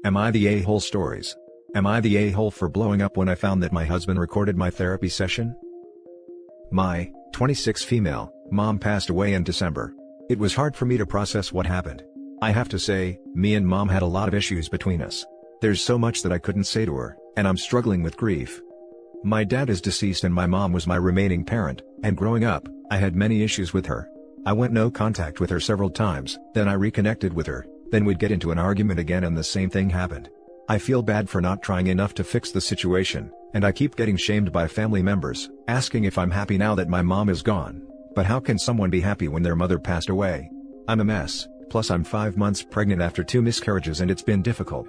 Am I the a-hole stories? Am I the a-hole for blowing up when I found that my husband recorded my therapy session? My 26 female mom passed away in December. It was hard for me to process what happened. I have to say, me and mom had a lot of issues between us. There's so much that I couldn't say to her, and I'm struggling with grief. My dad is deceased and my mom was my remaining parent, and growing up, I had many issues with her. I went no contact with her several times, then I reconnected with her, then we'd get into an argument again and the same thing happened. I feel bad for not trying enough to fix the situation, and I keep getting shamed by family members, asking if I'm happy now that my mom is gone. But how can someone be happy when their mother passed away? I'm a mess, plus I'm 5 months pregnant after 2 miscarriages and it's been difficult.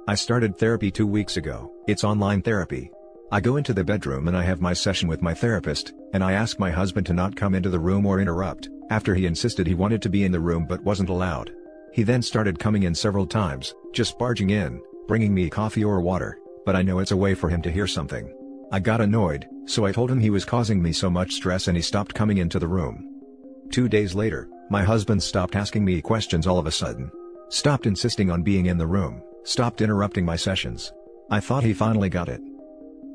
I started therapy 2 weeks ago. It's online therapy. I go into the bedroom and I have my session with my therapist, and I ask my husband to not come into the room or interrupt, after he insisted he wanted to be in the room but wasn't allowed. He then started coming in several times, just barging in, bringing me coffee or water, but I know it's a way for him to hear something. I got annoyed, so I told him he was causing me so much stress and he stopped coming into the room. 2 days later, my husband stopped asking me questions all of a sudden. Stopped insisting on being in the room, stopped interrupting my sessions. I thought he finally got it.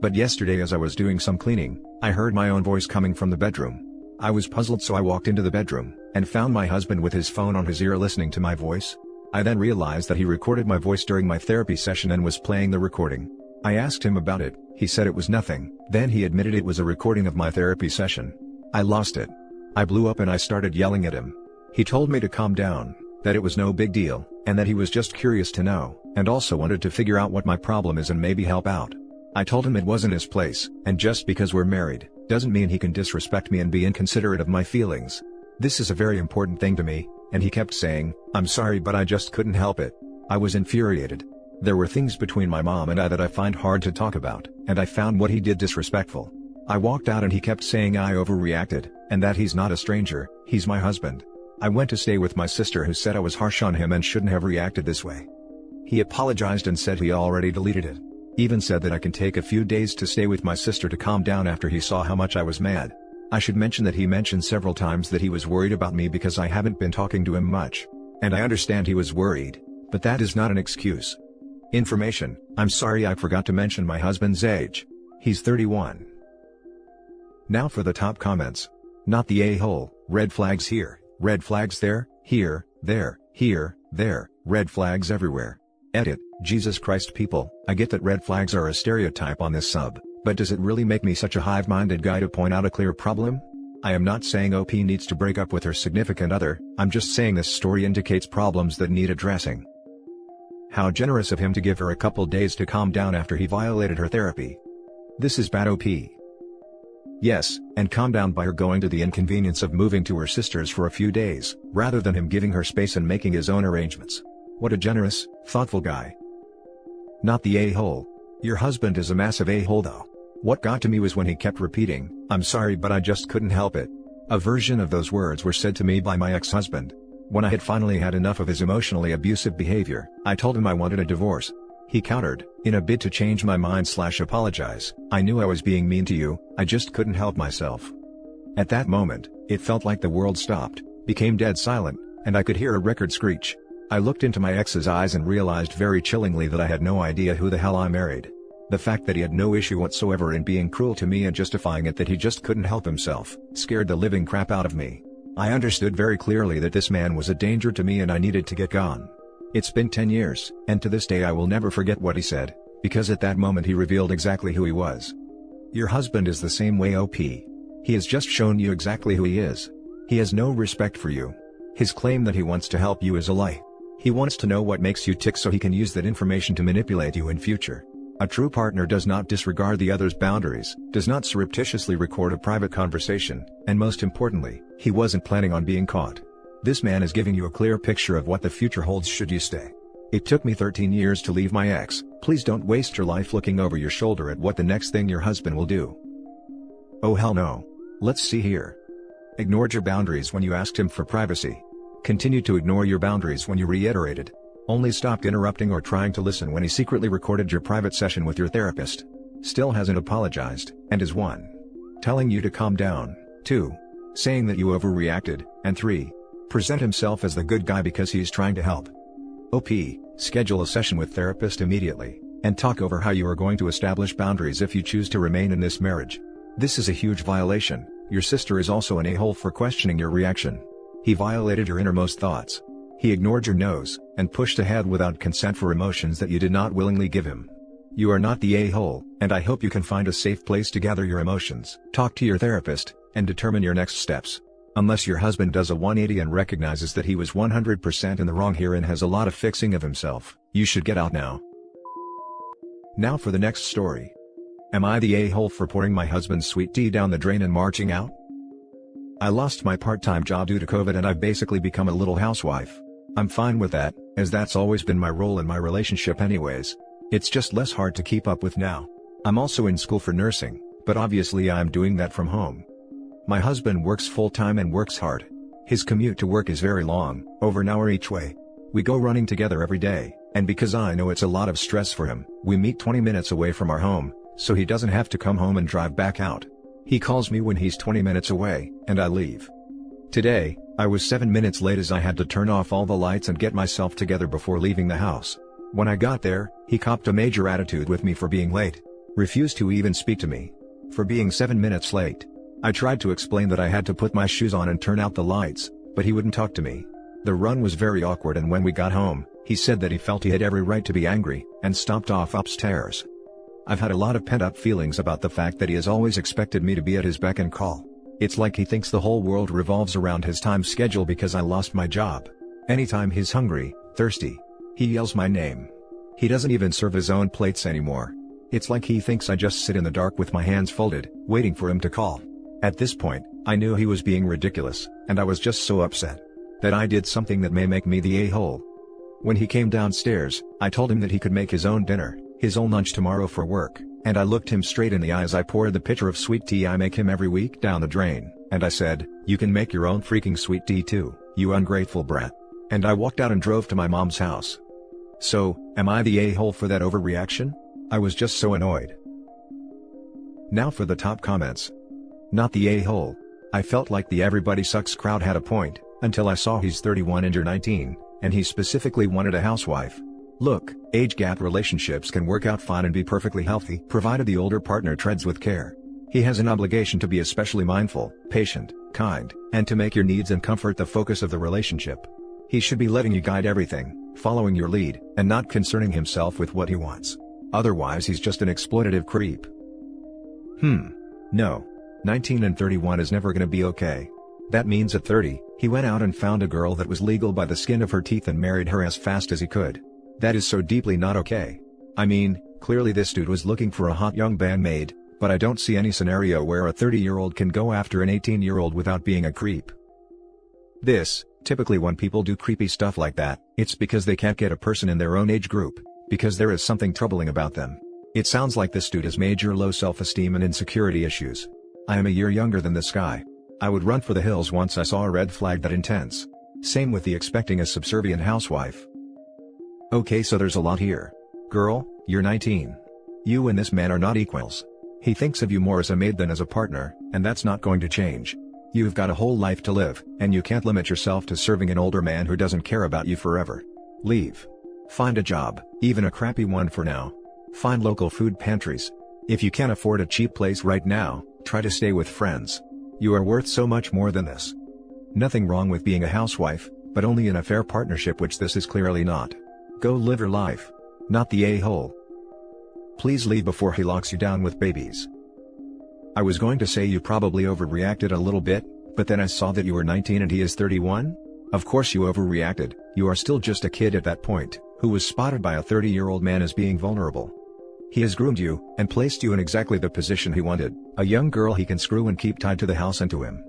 But yesterday as I was doing some cleaning, I heard my own voice coming from the bedroom. I was puzzled, so I walked into the bedroom, and found my husband with his phone on his ear listening to my voice. I then realized that he recorded my voice during my therapy session and was playing the recording. I asked him about it, he said it was nothing, then he admitted it was a recording of my therapy session. I lost it. I blew up and I started yelling at him. He told me to calm down, that it was no big deal, and that he was just curious to know, and also wanted to figure out what my problem is and maybe help out. I told him it wasn't his place, and just because we're married, doesn't mean he can disrespect me and be inconsiderate of my feelings. This is a very important thing to me, and he kept saying, "I'm sorry but I just couldn't help it." I was infuriated. There were things between my mom and I that I find hard to talk about, and I found what he did disrespectful. I walked out and he kept saying I overreacted, and that he's not a stranger, he's my husband. I went to stay with my sister who said I was harsh on him and shouldn't have reacted this way. He apologized and said he already deleted it. Even said that I can take a few days to stay with my sister to calm down after he saw how much I was mad. I should mention that he mentioned several times that he was worried about me because I haven't been talking to him much. And I understand he was worried, but that is not an excuse. Information: I'm sorry I forgot to mention my husband's age. He's 31. Now for the top comments. Not the a-hole, red flags here, red flags there, here, there, red flags everywhere. Edit: Jesus Christ people, I get that red flags are a stereotype on this sub, but does it really make me such a hive-minded guy to point out a clear problem? I am not saying OP needs to break up with her significant other, I'm just saying this story indicates problems that need addressing. How generous of him to give her a couple days to calm down after he violated her therapy. This is bad OP. Yes, and calm down by her going to the inconvenience of moving to her sister's for a few days, rather than him giving her space and making his own arrangements. What a generous, thoughtful guy. Not the a-hole. Your husband is a massive a-hole though. What got to me was when he kept repeating, "I'm sorry but I just couldn't help it." A version of those words were said to me by my ex-husband. When I had finally had enough of his emotionally abusive behavior, I told him I wanted a divorce. He countered, in a bid to change my mind/apologize, "I knew I was being mean to you, I just couldn't help myself." At that moment, it felt like the world stopped, became dead silent, and I could hear a record screech. I looked into my ex's eyes and realized very chillingly that I had no idea who the hell I married. The fact that he had no issue whatsoever in being cruel to me and justifying it that he just couldn't help himself, scared the living crap out of me. I understood very clearly that this man was a danger to me and I needed to get gone. It's been 10 years, and to this day I will never forget what he said, because at that moment he revealed exactly who he was. Your husband is the same way OP. He has just shown you exactly who he is. He has no respect for you. His claim that he wants to help you is a lie. He wants to know what makes you tick so he can use that information to manipulate you in future. A true partner does not disregard the other's boundaries, does not surreptitiously record a private conversation, and most importantly, he wasn't planning on being caught. This man is giving you a clear picture of what the future holds should you stay. It took me 13 years to leave my ex. Please don't waste your life looking over your shoulder at what the next thing your husband will do. Oh hell no. Let's see here. Ignored your boundaries when you asked him for privacy. Continued to ignore your boundaries when you reiterated. Only stopped interrupting or trying to listen when he secretly recorded your private session with your therapist. Still hasn't apologized, and is 1. Telling you to calm down, 2. Saying that you overreacted, and 3. Present himself as the good guy because he's trying to help. OP, Schedule a session with therapist immediately, and talk over how you are going to establish boundaries if you choose to remain in this marriage. This is a huge violation. Your sister is also an a-hole for questioning your reaction. He violated your innermost thoughts. He ignored your no's, and pushed ahead without consent for emotions that you did not willingly give him. You are not the a-hole, and I hope you can find a safe place to gather your emotions. Talk to your therapist, and determine your next steps. Unless your husband does a 180 and recognizes that he was 100% in the wrong here and has a lot of fixing of himself, you should get out now. Now for the next story. Am I the a-hole for pouring my husband's sweet tea down the drain and marching out? I lost my part-time job due to COVID and I've basically become a little housewife. I'm fine with that, as that's always been my role in my relationship anyways. It's just less hard to keep up with now. I'm also in school for nursing, but obviously I'm doing that from home. My husband works full-time and works hard. His commute to work is very long, over an hour each way. We go running together every day, and because I know it's a lot of stress for him, we meet 20 minutes away from our home, so he doesn't have to come home and drive back out. He calls me when he's 20 minutes away, and I leave. Today, I was 7 minutes late as I had to turn off all the lights and get myself together before leaving the house. When I got there, he copped a major attitude with me for being late. Refused to even speak to me. For being 7 minutes late. I tried to explain that I had to put my shoes on and turn out the lights, but he wouldn't talk to me. The run was very awkward, and when we got home, he said that he felt he had every right to be angry, and stomped off upstairs. I've had a lot of pent-up feelings about the fact that he has always expected me to be at his beck and call. It's like he thinks the whole world revolves around his time schedule because I lost my job. Anytime he's hungry, thirsty, he yells my name. He doesn't even serve his own plates anymore. It's like he thinks I just sit in the dark with my hands folded, waiting for him to call. At this point, I knew he was being ridiculous, and I was just so upset that I did something that may make me the a-hole. When he came downstairs, I told him that he could make his own dinner, his own lunch tomorrow for work, and I looked him straight in the eyes. I poured the pitcher of sweet tea I make him every week down the drain, and I said, "You can make your own freaking sweet tea too, you ungrateful brat." And I walked out and drove to my mom's house. So, am I the a-hole for that overreaction? I was just so annoyed. Now for the top comments. Not the a-hole. I felt like the everybody sucks crowd had a point, until I saw he's 31 and you're 19, and he specifically wanted a housewife. Look, age gap relationships can work out fine and be perfectly healthy, provided the older partner treads with care. He has an obligation to be especially mindful, patient, kind, and to make your needs and comfort the focus of the relationship. He should be letting you guide everything, following your lead, and not concerning himself with what he wants. Otherwise he's just an exploitative creep. No. 19 and 31 is never gonna be okay. That means at 30, he went out and found a girl that was legal by the skin of her teeth and married her as fast as he could. That is so deeply not okay. I mean, clearly this dude was looking for a hot young bandmate, but I don't see any scenario where a 30-year-old can go after an 18-year-old without being a creep. Typically when people do creepy stuff like that, it's because they can't get a person in their own age group, because there is something troubling about them. It sounds like this dude has major low self-esteem and insecurity issues. I am a year younger than this guy. I would run for the hills once I saw a red flag that intense. Same with the expecting a subservient housewife. Okay, so there's a lot here. Girl, you're 19. You and this man are not equals. He thinks of you more as a maid than as a partner, and that's not going to change. You've got a whole life to live, and you can't limit yourself to serving an older man who doesn't care about you forever. Leave. Find a job, even a crappy one for now. Find local food pantries. If you can't afford a cheap place right now, try to stay with friends. You are worth so much more than this. Nothing wrong with being a housewife, but only in a fair partnership, which this is clearly not. Go live your life. Not the a-hole. Please leave before he locks you down with babies. I was going to say you probably overreacted a little bit, but then I saw that you were 19 and he is 31? Of course you overreacted, you are still just a kid at that point, who was spotted by a 30-year-old man as being vulnerable. He has groomed you, and placed you in exactly the position he wanted, a young girl he can screw and keep tied to the house and to him.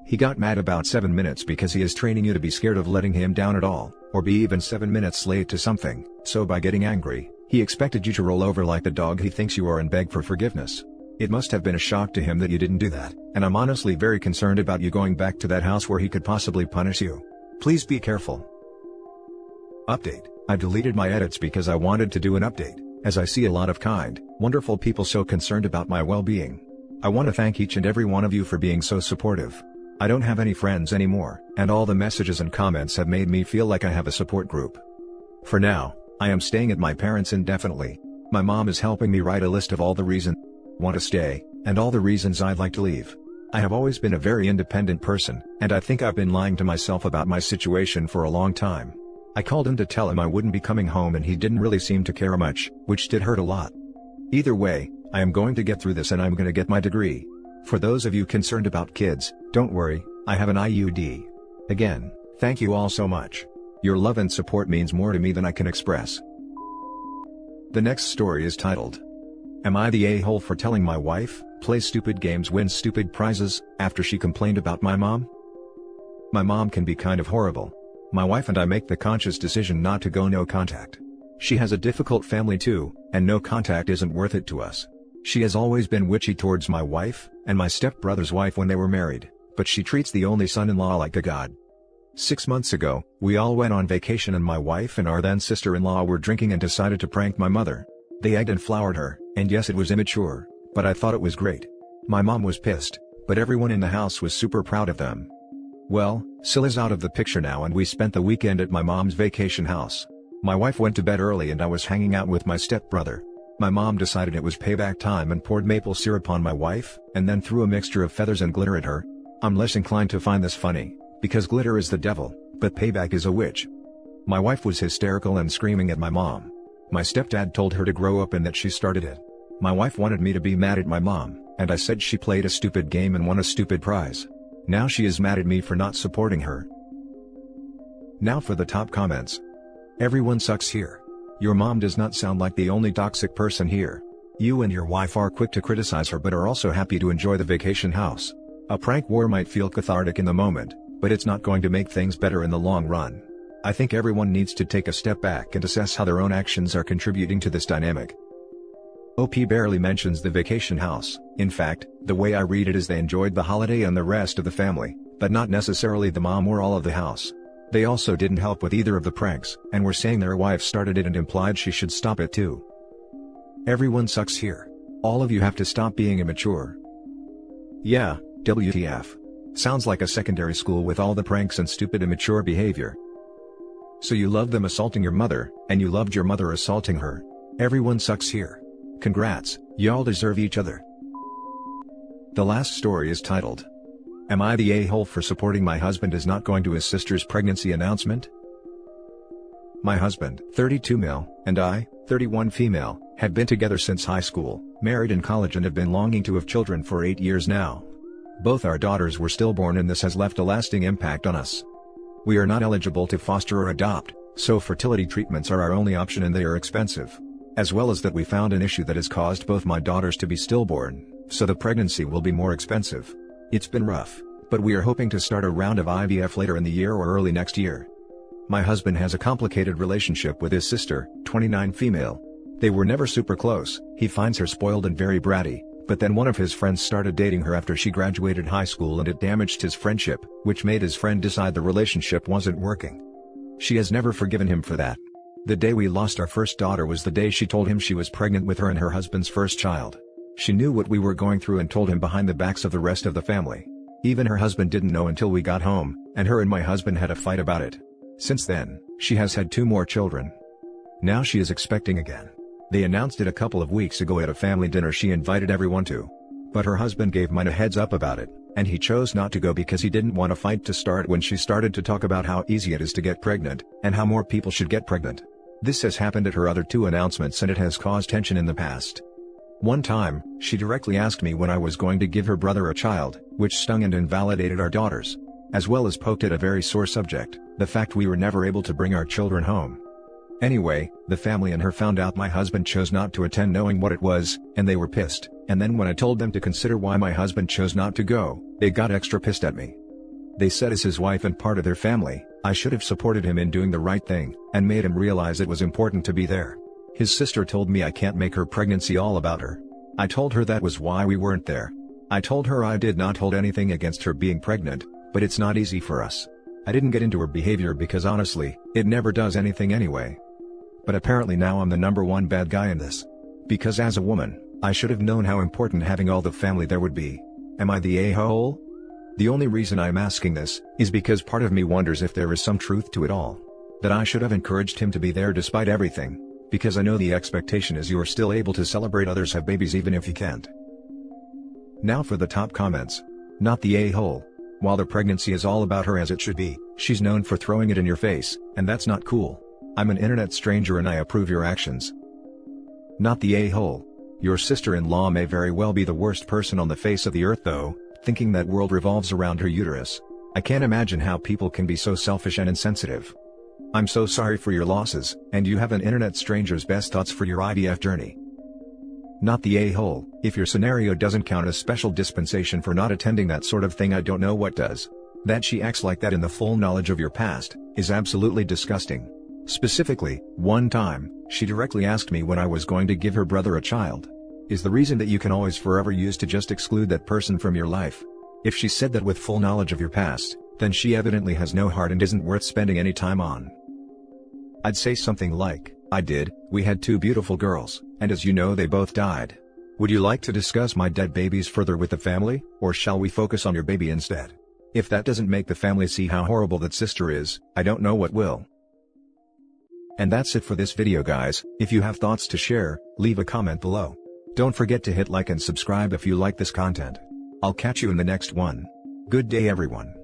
He got mad about 7 minutes because he is training you to be scared of letting him down at all, or be even 7 minutes late to something, so by getting angry, he expected you to roll over like the dog he thinks you are and beg for forgiveness. It must have been a shock to him that you didn't do that, and I'm honestly very concerned about you going back to that house where he could possibly punish you. Please be careful. Update: I deleted my edits because I wanted to do an update, as I see a lot of kind, wonderful people so concerned about my well-being. I want to thank each and every one of you for being so supportive. I don't have any friends anymore, and all the messages and comments have made me feel like I have a support group. For now, I am staying at my parents' indefinitely. My mom is helping me write a list of all the reasons I want to stay, and all the reasons I'd like to leave. I have always been a very independent person, and I think I've been lying to myself about my situation for a long time. I called him to tell him I wouldn't be coming home and he didn't really seem to care much, which did hurt a lot. Either way, I am going to get through this and I'm going to get my degree. For those of you concerned about kids, don't worry, I have an IUD. Again, thank you all so much. Your love and support means more to me than I can express. The next story is titled, Am I the a-hole for telling my wife, play stupid games, win stupid prizes, after she complained about my mom? My mom can be kind of horrible. My wife and I make the conscious decision not to go no contact. She has a difficult family too, and no contact isn't worth it to us. She has always been witchy towards my wife, and my stepbrother's wife when they were married, but she treats the only son-in-law like a god. 6 months ago, we all went on vacation and my wife and our then sister-in-law were drinking and decided to prank my mother. They egged and floured her, and yes, it was immature, but I thought it was great. My mom was pissed, but everyone in the house was super proud of them. Well, Sil is out of the picture now and we spent the weekend at my mom's vacation house. My wife went to bed early and I was hanging out with my stepbrother. My mom decided it was payback time and poured maple syrup on my wife, and then threw a mixture of feathers and glitter at her. I'm less inclined to find this funny, because glitter is the devil, but payback is a witch. My wife was hysterical and screaming at my mom. My stepdad told her to grow up and that she started it. My wife wanted me to be mad at my mom, and I said she played a stupid game and won a stupid prize. Now she is mad at me for not supporting her. Now for the top comments. Everyone sucks here. Your mom does not sound like the only toxic person here. You and your wife are quick to criticize her but are also happy to enjoy the vacation house. A prank war might feel cathartic in the moment, but it's not going to make things better in the long run. I think everyone needs to take a step back and assess how their own actions are contributing to this dynamic. OP barely mentions the vacation house. In fact, the way I read it is they enjoyed the holiday and the rest of the family, but not necessarily the mom or all of the house. They also didn't help with either of the pranks, and were saying their wife started it and implied she should stop it too. Everyone sucks here. All of you have to stop being immature. Yeah, WTF. Sounds like a secondary school with all the pranks and stupid immature behavior. So you loved them assaulting your mother, and you loved your mother assaulting her. Everyone sucks here. Congrats, y'all deserve each other. The last story is titled, Am I the a-hole for supporting my husband is not going to his sister's pregnancy announcement? My husband, 32 male, and I, 31 female, have been together since high school, married in college and have been longing to have children for 8 years now. Both our daughters were stillborn and this has left a lasting impact on us. We are not eligible to foster or adopt, so fertility treatments are our only option and they are expensive. As well as that we found an issue that has caused both my daughters to be stillborn, so the pregnancy will be more expensive. It's been rough, but we are hoping to start a round of IVF later in the year or early next year. My husband has a complicated relationship with his sister, 29 female. They were never super close, he finds her spoiled and very bratty, but then one of his friends started dating her after she graduated high school and it damaged his friendship, which made his friend decide the relationship wasn't working. She has never forgiven him for that. The day we lost our first daughter was the day she told him she was pregnant with her and her husband's first child. She knew what we were going through and told him behind the backs of the rest of the family. Even her husband didn't know until we got home, and her and my husband had a fight about it. Since then, she has had 2 more children. Now she is expecting again. They announced it a couple of weeks ago at a family dinner she invited everyone to. But her husband gave mine a heads up about it, and he chose not to go because he didn't want a fight to start when she started to talk about how easy it is to get pregnant, and how more people should get pregnant. This has happened at her other 2 announcements and it has caused tension in the past. One time, she directly asked me when I was going to give her brother a child, which stung and invalidated our daughters. As well as poked at a very sore subject, the fact we were never able to bring our children home. Anyway, the family and her found out my husband chose not to attend knowing what it was, and they were pissed, and then when I told them to consider why my husband chose not to go, they got extra pissed at me. They said as his wife and part of their family, I should have supported him in doing the right thing, and made him realize it was important to be there. His sister told me I can't make her pregnancy all about her. I told her that was why we weren't there. I told her I did not hold anything against her being pregnant, but it's not easy for us. I didn't get into her behavior because honestly, it never does anything anyway. But apparently now I'm the #1 bad guy in this. Because as a woman, I should have known how important having all the family there would be. Am I the a-hole? The only reason I'm asking this, is because part of me wonders if there is some truth to it all. that I should have encouraged him to be there despite everything, because I know the expectation is you are still able to celebrate others have babies even if you can't. Now for the top comments. Not the a-hole. While the pregnancy is all about her as it should be, she's known for throwing it in your face, and that's not cool. I'm an internet stranger and I approve your actions. Not the a-hole. Your sister-in-law may very well be the worst person on the face of the earth though, thinking that world revolves around her uterus. I can't imagine how people can be so selfish and insensitive. I'm so sorry for your losses, and you have an internet stranger's best thoughts for your IVF journey. Not the a-hole. If your scenario doesn't count as special dispensation for not attending that sort of thing, I don't know what does. That she acts like that in the full knowledge of your past, is absolutely disgusting. Specifically, one time, she directly asked me when I was going to give her brother a child. Is the reason that you can always forever use to just exclude that person from your life? If she said that with full knowledge of your past, then she evidently has no heart and isn't worth spending any time on. I'd say something like, I did, we had 2 beautiful girls, and as you know they both died. Would you like to discuss my dead babies further with the family, or shall we focus on your baby instead? If that doesn't make the family see how horrible that sister is, I don't know what will. And that's it for this video guys. If you have thoughts to share, leave a comment below. Don't forget to hit like and subscribe if you like this content. I'll catch you in the next one. Good day everyone.